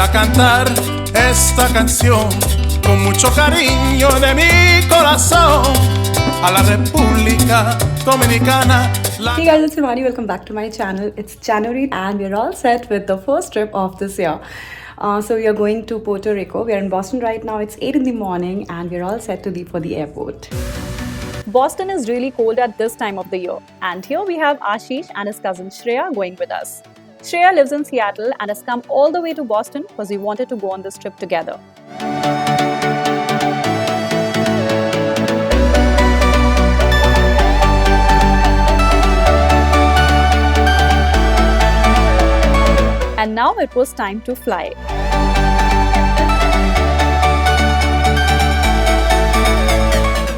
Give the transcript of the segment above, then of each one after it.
a cantar esta canción con mucho cariño de mi corazón a la República Dominicana. Hey guys, it's Himani. Welcome back to my channel. It's January and we're all set with the first trip of this year. So we are going to Puerto Rico. We are in Boston right now. It's 8 in the morning and we're all set to leave for the airport. Boston is really cold at this time of the year. And here we have Ashish and his cousin Shreya going with us. Shreya lives in Seattle and has come all the way to Boston because we wanted to go on this trip together. And now it was time to fly.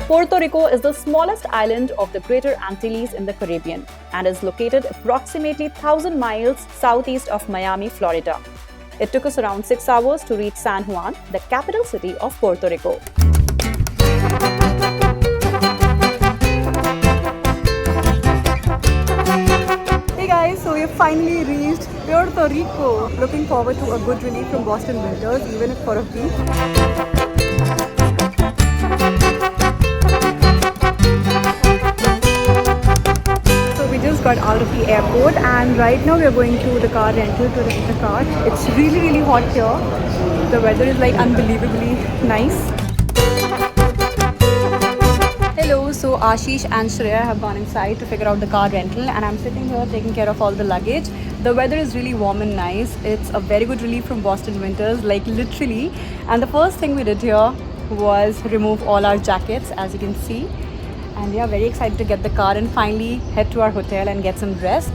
Puerto Rico is the smallest island of the Greater Antilles in the Caribbean and is located approximately 1,000 miles southeast of Miami, Florida. It took us around 6 hours to reach San Juan, the capital city of Puerto Rico. Hey guys, so we have finally reached Puerto Rico. Looking forward to a good relief from Boston winters, even if for a week. Got out of the airport and right now we are going to the car rental to rent the car. It's really hot here. The weather is like unbelievably nice. Hello, so Ashish and Shreya have gone inside to figure out the car rental and I'm sitting here taking care of all the luggage. The weather is really warm and nice. It's a very good relief from Boston winters, like literally. And the first thing we did here was remove all our jackets, as you can see. And we are very excited to get the car and finally head to our hotel and get some rest.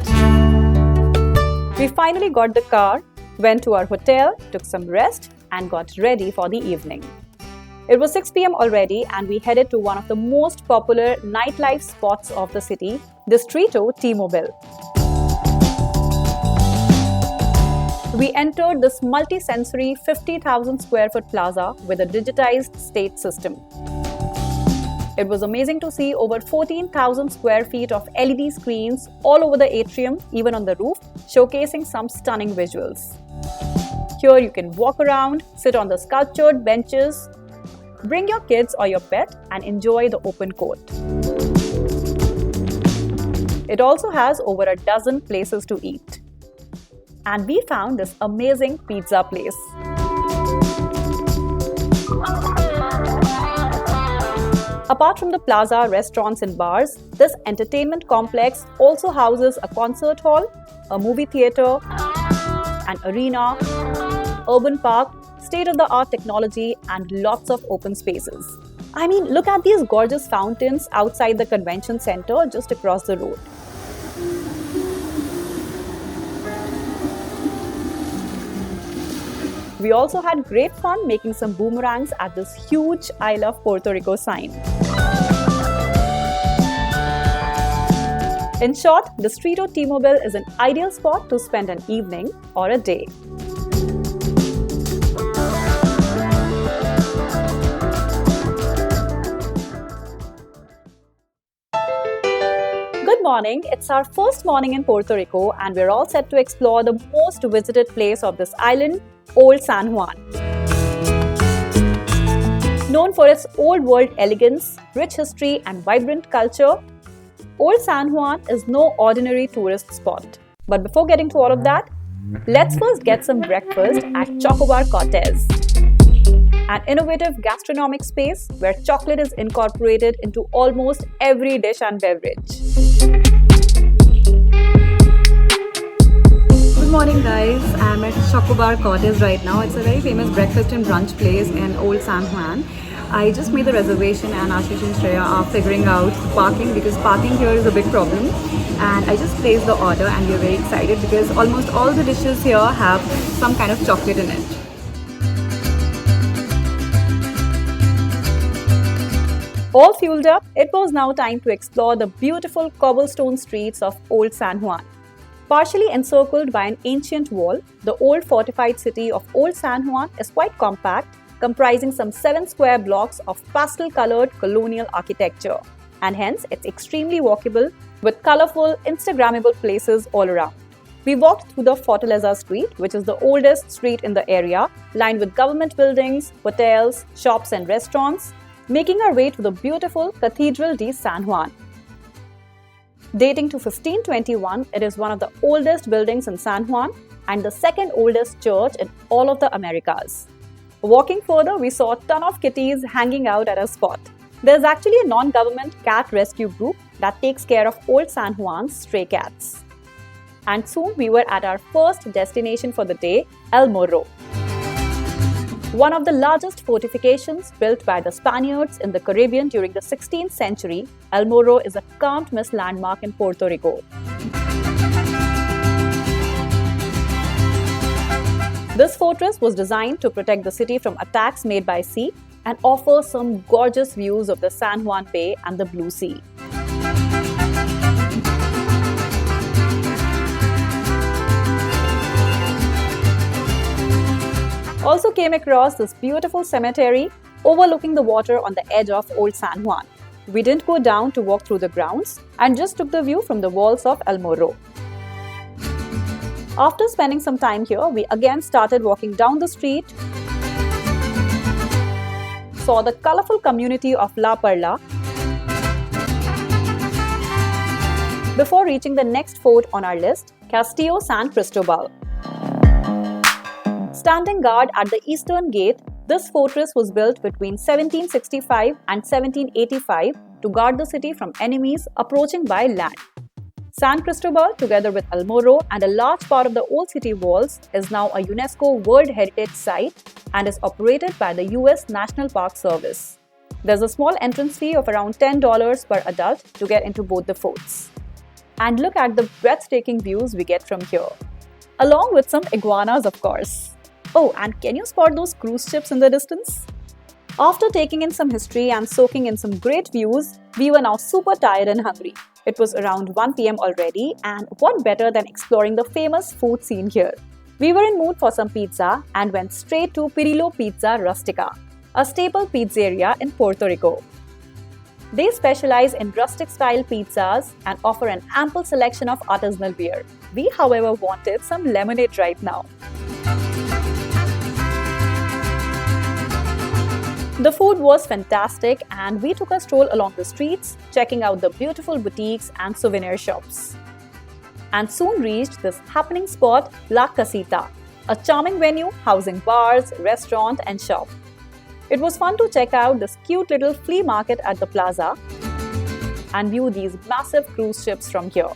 We finally got the car, went to our hotel, took some rest and got ready for the evening. It was 6 p.m. already and we headed to one of the most popular nightlife spots of the city, Distrito T-Mobile. We entered this multi-sensory 50,000 square foot plaza with a digitized stage system. It was amazing to see over 14,000 square feet of LED screens all over the atrium, even on the roof, showcasing some stunning visuals. Here you can walk around, sit on the sculptured benches, bring your kids or your pet and enjoy the open court. It also has over a dozen places to eat. And we found this amazing pizza place. Apart from the plaza, restaurants and bars, this entertainment complex also houses a concert hall, a movie theatre, an arena, urban park, state-of-the-art technology and lots of open spaces. I mean, look at these gorgeous fountains outside the convention center just across the road. We also had great fun making some boomerangs at this huge I Love Puerto Rico sign. In short, Distrito T-Mobile is an ideal spot to spend an evening or a day. Good morning, it's our first morning in Puerto Rico and we're all set to explore the most visited place of this island, Old San Juan. Known for its old world elegance, rich history and vibrant culture, Old San Juan is no ordinary tourist spot. But before getting to all of that, let's first get some breakfast at Chocobar Cortez, an innovative gastronomic space where chocolate is incorporated into almost every dish and beverage. Good morning guys, I'm at Chocobar Cortez right now. It's a very famous breakfast and brunch place in Old San Juan. I just made the reservation and Ashish and Shreya are figuring out the parking because parking here is a big problem. And I just placed the order and we're very excited because almost all the dishes here have some kind of chocolate in it. All fueled up, it was now time to explore the beautiful cobblestone streets of Old San Juan. Partially encircled by an ancient wall, the old fortified city of Old San Juan is quite compact, comprising some 7 square blocks of pastel-colored colonial architecture. And hence, it's extremely walkable with colorful, Instagrammable places all around. We walked through the Fortaleza Street, which is the oldest street in the area, lined with government buildings, hotels, shops and restaurants, making our way to the beautiful Cathedral de San Juan. Dating to 1521, it is one of the oldest buildings in San Juan and the second oldest church in all of the Americas. Walking further, we saw a ton of kitties hanging out at a spot. There's actually a non-government cat rescue group that takes care of old San Juan's stray cats. And soon we were at our first destination for the day, El Morro. One of the largest fortifications built by the Spaniards in the Caribbean during the 16th century, El Morro is a can't-miss landmark in Puerto Rico. This fortress was designed to protect the city from attacks made by sea and offers some gorgeous views of the San Juan Bay and the Blue Sea. Also came across this beautiful cemetery overlooking the water on the edge of Old San Juan. We didn't go down to walk through the grounds and just took the view from the walls of El Morro. After spending some time here, we again started walking down the street, saw the colorful community of La Perla, before reaching the next fort on our list, Castillo San Cristobal. Standing guard at the eastern gate, this fortress was built between 1765 and 1785 to guard the city from enemies approaching by land. San Cristobal, together with El Morro and a large part of the old city walls, is now a UNESCO World Heritage Site and is operated by the US National Park Service. There's a small entrance fee of around $10 per adult to get into both the forts. And look at the breathtaking views we get from here. Along with some iguanas, of course. Oh, and can you spot those cruise ships in the distance? After taking in some history and soaking in some great views, we were now super tired and hungry. It was around 1 PM already, and what better than exploring the famous food scene here? We were in mood for some pizza and went straight to Pirillo Pizza Rustica, a staple pizzeria in Puerto Rico. They specialize in rustic-style pizzas and offer an ample selection of artisanal beer. We, however, wanted some lemonade right now. The food was fantastic and we took a stroll along the streets, checking out the beautiful boutiques and souvenir shops. And soon reached this happening spot, La Casita, a charming venue housing bars, restaurant and shop. It was fun to check out this cute little flea market at the plaza and view these massive cruise ships from here.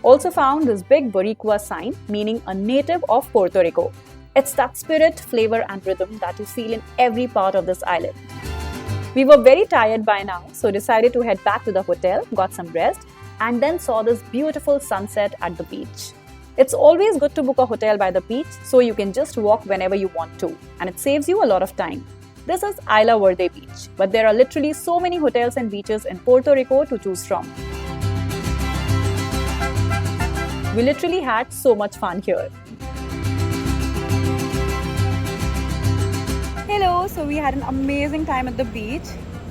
Also found this big Boricua sign, meaning a native of Puerto Rico. It's that spirit, flavor and rhythm that you feel in every part of this island. We were very tired by now, so decided to head back to the hotel, got some rest, and then saw this beautiful sunset at the beach. It's always good to book a hotel by the beach so you can just walk whenever you want to, and it saves you a lot of time. This is Isla Verde Beach, but there are literally so many hotels and beaches in Puerto Rico to choose from. We literally had so much fun here. Hello, so we had an amazing time at the beach.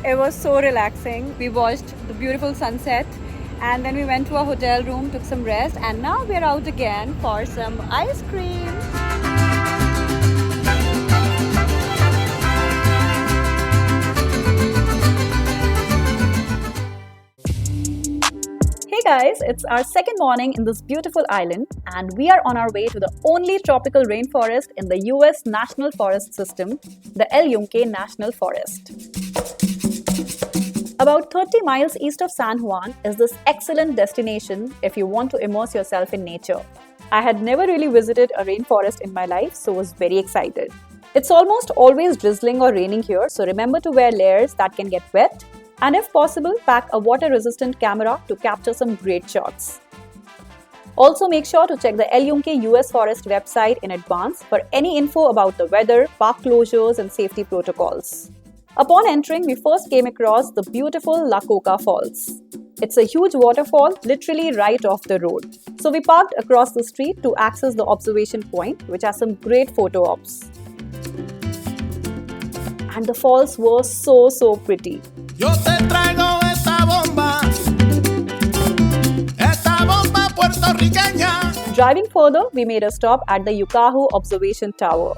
It was so relaxing. We watched the beautiful sunset and then we went to our hotel room, took some rest, and now we're out again for some ice cream. Hey guys, it's our second morning in this beautiful island and we are on our way to the only tropical rainforest in the US National Forest System, the El Yunque National Forest. About 30 miles east of San Juan is this excellent destination if you want to immerse yourself in nature. I had never really visited a rainforest in my life, so was very excited. It's almost always drizzling or raining here, so remember to wear layers that can get wet. And if possible, pack a water-resistant camera to capture some great shots. Also make sure to check the El Yunque US Forest website in advance for any info about the weather, park closures and safety protocols. Upon entering, we first came across the beautiful La Coca Falls. It's a huge waterfall literally right off the road. So we parked across the street to access the observation point, which has some great photo ops. And the falls were so pretty. Yo te traigo esta bomba puertorriqueña. Driving further, we made a stop at the Yukahu Observation Tower.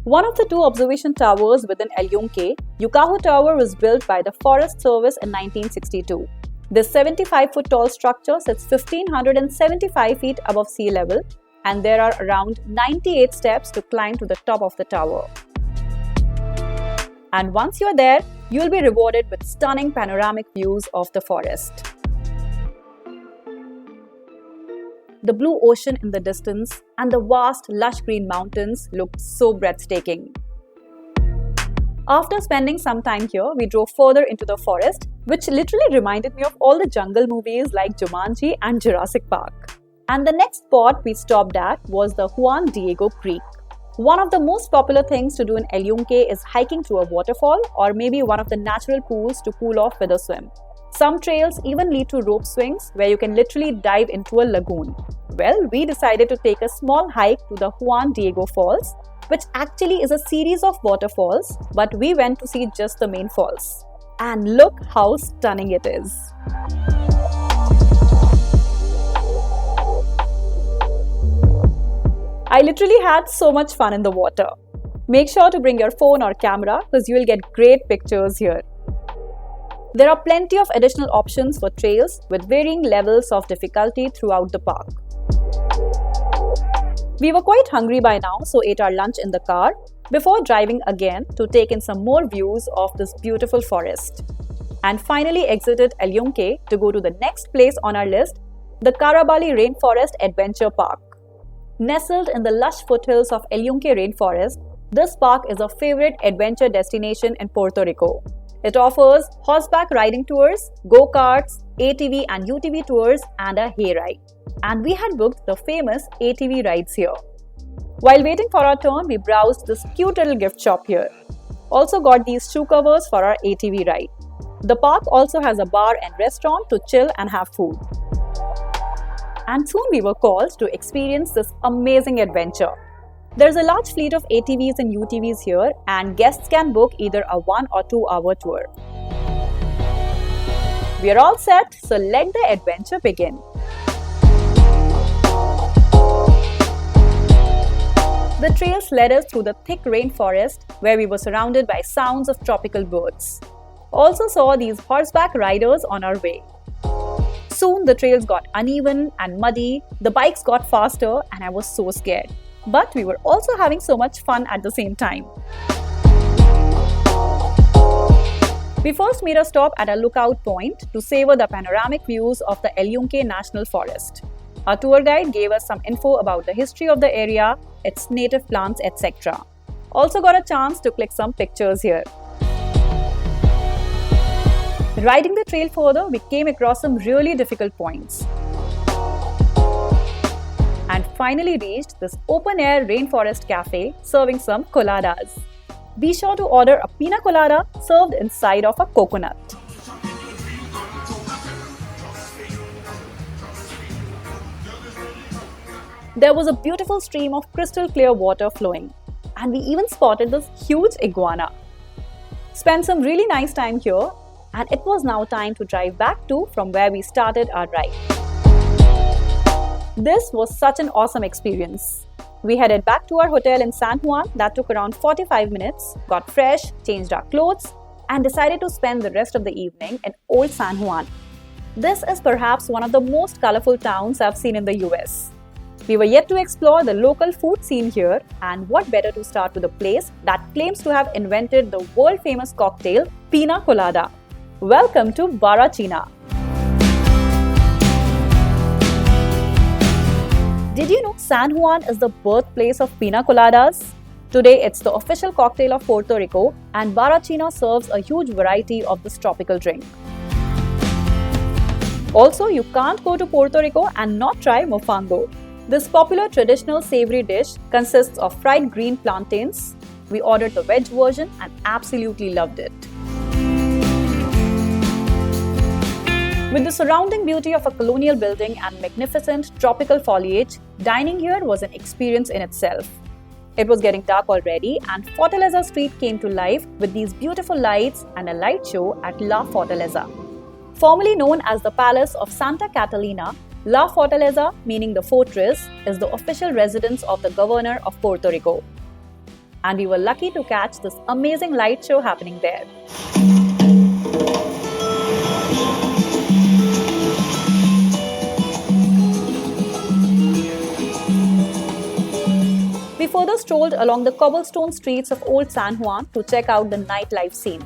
One of the two observation towers within El Yunque, Yukahu Tower was built by the Forest Service in 1962. This 75-foot tall structure sits 1,575 feet above sea level, and there are around 98 steps to climb to the top of the tower. And once you're there, you'll be rewarded with stunning panoramic views of the forest. The blue ocean in the distance and the vast lush green mountains looked so breathtaking. After spending some time here, we drove further into the forest, which literally reminded me of all the jungle movies like Jumanji and Jurassic Park. And the next spot we stopped at was the Juan Diego Creek. One of the most popular things to do in El Yunque is hiking to a waterfall or maybe one of the natural pools to cool off with a swim. Some trails even lead to rope swings where you can literally dive into a lagoon. Well, we decided to take a small hike to the Juan Diego Falls, which actually is a series of waterfalls, but we went to see just the main falls. And look how stunning it is. I literally had so much fun in the water. Make sure to bring your phone or camera because you will get great pictures here. There are plenty of additional options for trails with varying levels of difficulty throughout the park. We were quite hungry by now, so ate our lunch in the car before driving again to take in some more views of this beautiful forest. And finally exited El Yunque to go to the next place on our list, the Carabali Rainforest Adventure Park. Nestled in the lush foothills of El Yunque Rainforest, this park is a favorite adventure destination in Puerto Rico. It offers horseback riding tours, go-karts, ATV and UTV tours and a hayride. And we had booked the famous ATV rides here. While waiting for our turn, we browsed this cute little gift shop here. Also got these shoe covers for our ATV ride. The park also has a bar and restaurant to chill and have food. And soon we were called to experience this amazing adventure. There's a large fleet of ATVs and UTVs here, and guests can book either a 1 or 2 hour tour. We are all set, so let the adventure begin. The trails led us through the thick rainforest where we were surrounded by sounds of tropical birds. Also saw these horseback riders on our way. Soon the trails got uneven and muddy, the bikes got faster and I was so scared. But we were also having so much fun at the same time. We first made a stop at a lookout point to savor the panoramic views of the El Yunque National Forest. Our tour guide gave us some info about the history of the area, its native plants, etc. Also got a chance to click some pictures here. Riding the trail further, we came across some really difficult points. And finally reached this open-air rainforest cafe serving some coladas. Be sure to order a pina colada served inside of a coconut. There was a beautiful stream of crystal clear water flowing, and we even spotted this huge iguana. Spent some really nice time here, and it was now time to drive back to from where we started our ride. This was such an awesome experience. We headed back to our hotel in San Juan that took around 45 minutes, got fresh, changed our clothes, and decided to spend the rest of the evening in Old San Juan. This is perhaps one of the most colorful towns I've seen in the US. We were yet to explore the local food scene here, and what better to start with a place that claims to have invented the world-famous cocktail Pina Colada. Welcome to Barachina. Did you know San Juan is the birthplace of pina coladas? Today, it's the official cocktail of Puerto Rico, and Barachina serves a huge variety of this tropical drink. Also, you can't go to Puerto Rico and not try mofongo. This popular traditional savory dish consists of fried green plantains. We ordered the veg version and absolutely loved it. With the surrounding beauty of a colonial building and magnificent tropical foliage, dining here was an experience in itself. It was getting dark already, and Fortaleza Street came to life with these beautiful lights and a light show at La Fortaleza. Formerly known as the Palace of Santa Catalina, La Fortaleza, meaning the fortress, is the official residence of the governor of Puerto Rico. And we were lucky to catch this amazing light show happening there. We further strolled along the cobblestone streets of Old San Juan to check out the nightlife scene.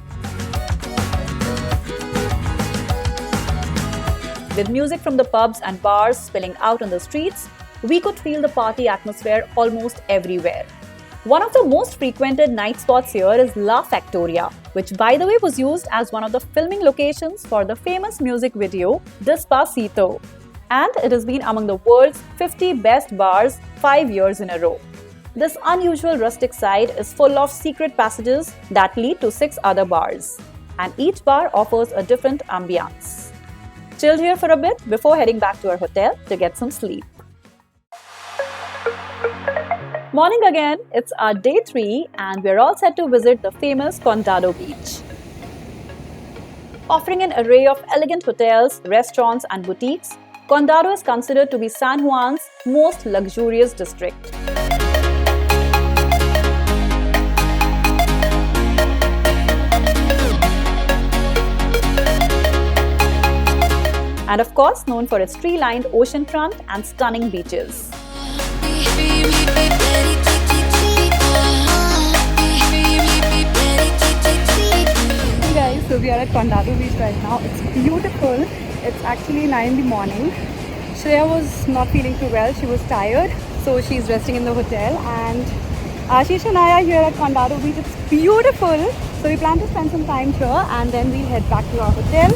With music from the pubs and bars spilling out on the streets, we could feel the party atmosphere almost everywhere. One of the most frequented night spots here is La Factoria, which by the way was used as one of the filming locations for the famous music video Despacito. And it has been among the world's 50 best bars 5 years in a row. This unusual rustic side is full of secret passages that lead to 6 other bars, and each bar offers a different ambiance. Chilled here for a bit before heading back to our hotel to get some sleep. Morning again, it's our day 3 and we're all set to visit the famous Condado beach. Offering an array of elegant hotels, restaurants and boutiques, Condado is considered to be San Juan's most luxurious district. And of course, known for its tree-lined oceanfront and stunning beaches. Hey guys, so we are at Condado Beach right now. It's beautiful. It's actually 9 in the morning. Shreya was not feeling too well. She was tired, so she's resting in the hotel. And Ashish and I are here at Condado Beach. It's beautiful. So we plan to spend some time here and then we'll head back to our hotel.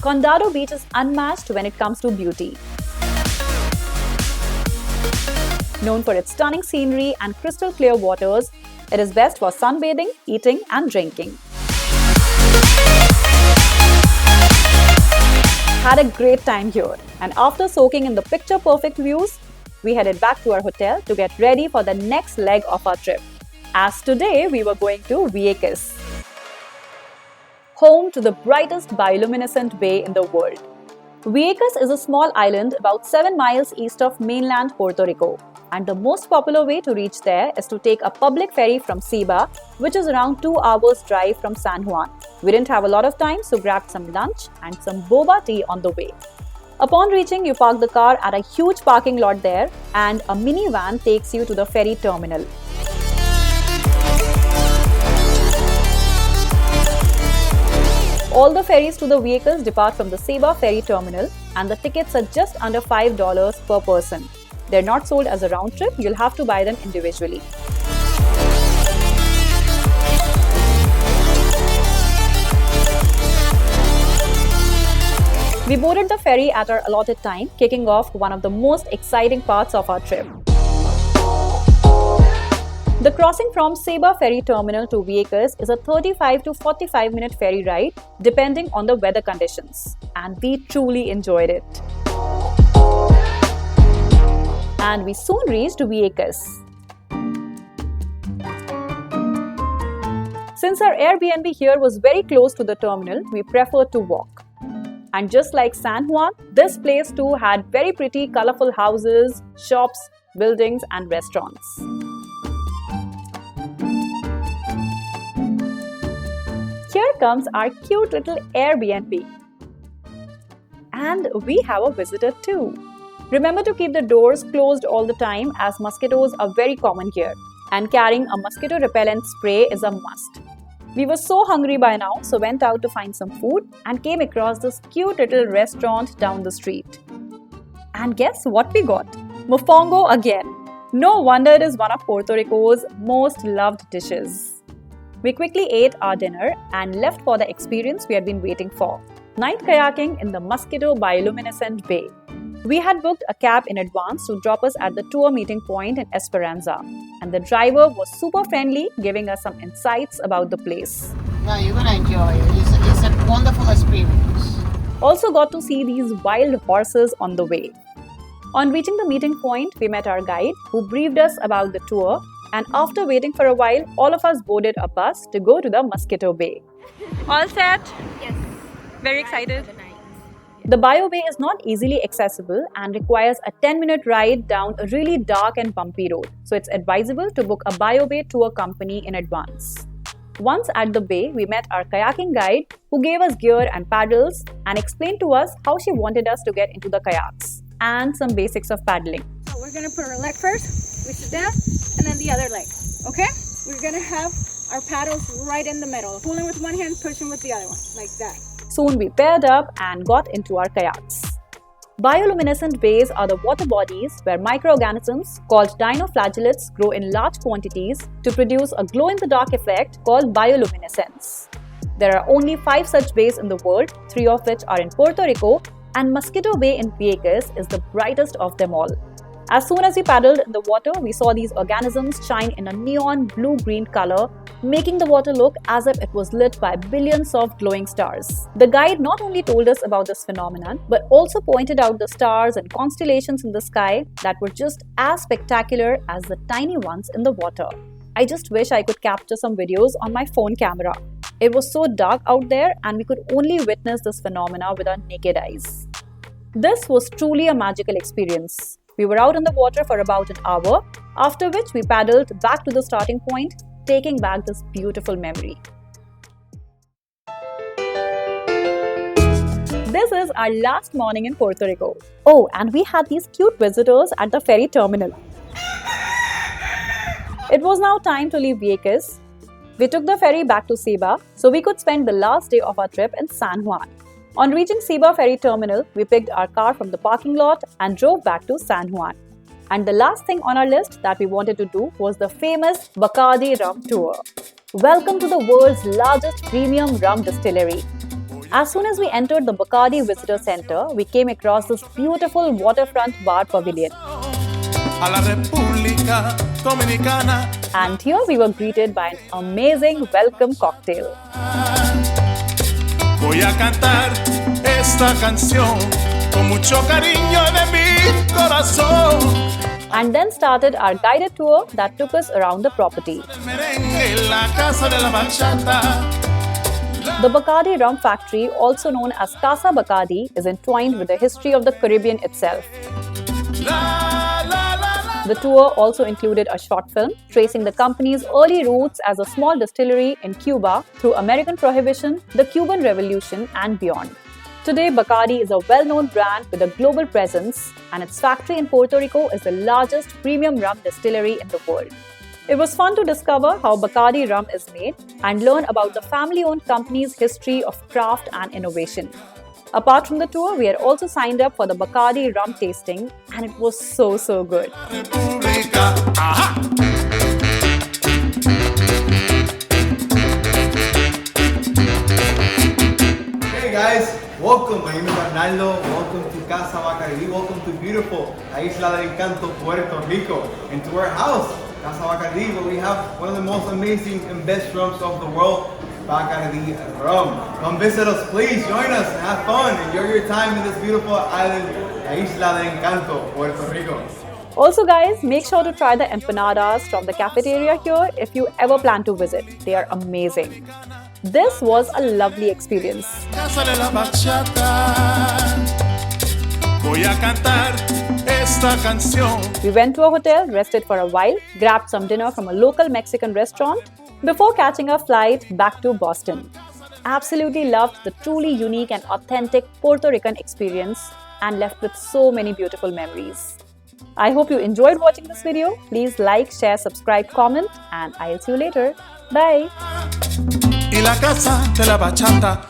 Condado Beach is unmatched when it comes to beauty. Known for its stunning scenery and crystal clear waters, it is best for sunbathing, eating and drinking. Had a great time here, and after soaking in the picture-perfect views, we headed back to our hotel to get ready for the next leg of our trip. As today we were going to Vieques, home to the brightest bioluminescent bay in the world. Vieques is a small island about 7 miles east of mainland Puerto Rico, and the most popular way to reach there is to take a public ferry from Ceiba, which is around 2 hours drive from San Juan. We didn't have a lot of time, so grabbed some lunch and some boba tea on the way. Upon reaching, you park the car at a huge parking lot there, and a minivan takes you to the ferry terminal. All the ferries to the Vieques depart from the Ceiba ferry terminal, and the tickets are just under $5 per person. They're not sold as a round trip, you'll have to buy them individually. We boarded the ferry at our allotted time, kicking off one of the most exciting parts of our trip. The crossing from Ceiba ferry terminal to Vieques is a 35 to 45 minute ferry ride depending on the weather conditions, and we truly enjoyed it. And we soon reached Vieques. Since our Airbnb here was very close to the terminal, we preferred to walk. And just like San Juan, this place too had very pretty colorful houses, shops, buildings and restaurants. Here comes our cute little Airbnb. And we have a visitor too. Remember to keep the doors closed all the time as mosquitoes are very common here, and carrying a mosquito repellent spray is a must. We were so hungry by now, so went out to find some food and came across this cute little restaurant down the street. And guess what we got? Mofongo again. No wonder it is one of Puerto Rico's most loved dishes. We quickly ate our dinner and left for the experience we had been waiting for: night kayaking in the Mosquito Bioluminescent Bay. We had booked a cab in advance to drop us at the tour meeting point in Esperanza, and the driver was super friendly, giving us some insights about the place. Yeah, you're gonna enjoy it. It's a wonderful experience. Also got to see these wild horses on the way. On reaching the meeting point, we met our guide who briefed us about the tour, and after waiting for a while, all of us boarded a bus to go to the Mosquito Bay. All set? Yes. Very excited. The Bio Bay is not easily accessible and requires a 10-minute ride down a really dark and bumpy road, so it's advisable to book a Bio Bay tour company in advance. Once at the bay, we met our kayaking guide who gave us gear and paddles and explained to us how she wanted us to get into the kayaks and some basics of paddling. So we're gonna put our leg first, we sit down, and then the other leg, okay? We're gonna have our paddles right in the middle, pulling with one hand, pushing with the other one, like that. Soon we paired up and got into our kayaks. Bioluminescent bays are the water bodies where microorganisms called dinoflagellates grow in large quantities to produce a glow-in-the-dark effect called bioluminescence. There are only 5 such bays in the world, 3 of which are in Puerto Rico, and Mosquito Bay in Vieques is the brightest of them all. As soon as we paddled in the water, we saw these organisms shine in a neon blue-green color, making the water look as if it was lit by billions of glowing stars. The guide not only told us about this phenomenon, but also pointed out the stars and constellations in the sky that were just as spectacular as the tiny ones in the water. I just wish I could capture some videos on my phone camera. It was so dark out there and we could only witness this phenomena with our naked eyes. This was truly a magical experience. We were out in the water for about an hour, after which we paddled back to the starting point, taking back this beautiful memory. This is our last morning in Puerto Rico. Oh, and we had these cute visitors at the ferry terminal. It was now time to leave Vieques. We took the ferry back to Ciba so we could spend the last day of our trip in San Juan. On reaching Ciba ferry terminal, we picked our car from the parking lot and drove back to San Juan. And the last thing on our list that we wanted to do was the famous Bacardi rum tour. Welcome to the world's largest premium rum distillery. As soon as we entered the Bacardi Visitor Center, we came across this beautiful waterfront bar pavilion. And here we were greeted by an amazing welcome cocktail. Voy a cantar esta canción con mucho cariño de mi corazón. And then started our guided tour that took us around the property. The Bacardi rum factory, also known as Casa Bacardi, is entwined with the history of the Caribbean itself. The tour also included a short film tracing the company's early roots as a small distillery in Cuba through American Prohibition, the Cuban Revolution, and beyond. Today, Bacardi is a well-known brand with a global presence, and its factory in Puerto Rico is the largest premium rum distillery in the world. It was fun to discover how Bacardi rum is made and learn about the family-owned company's history of craft and innovation. Apart from the tour, we had also signed up for the Bacardi rum tasting, and it was so good. Hey guys, welcome. My name is Arnaldo. Welcome to Casa Bacardi. Welcome to beautiful Isla del Encanto, Puerto Rico, and to our house, Casa Bacardi, where we have one of the most amazing and best rums of the world. Bacardi rum. Come visit us, please. Join us and have fun. Enjoy your time in this beautiful island, Isla del Encanto, Puerto Rico. Also guys, make sure to try the empanadas from the cafeteria here if you ever plan to visit. They are amazing. This was a lovely experience. We went to a hotel, rested for a while, grabbed some dinner from a local Mexican restaurant before catching a flight back to Boston. Absolutely loved the truly unique and authentic Puerto Rican experience and left with so many beautiful memories. I hope you enjoyed watching this video. Please like, share, subscribe, comment, and I'll see you later. Bye! Y la casa de la bachata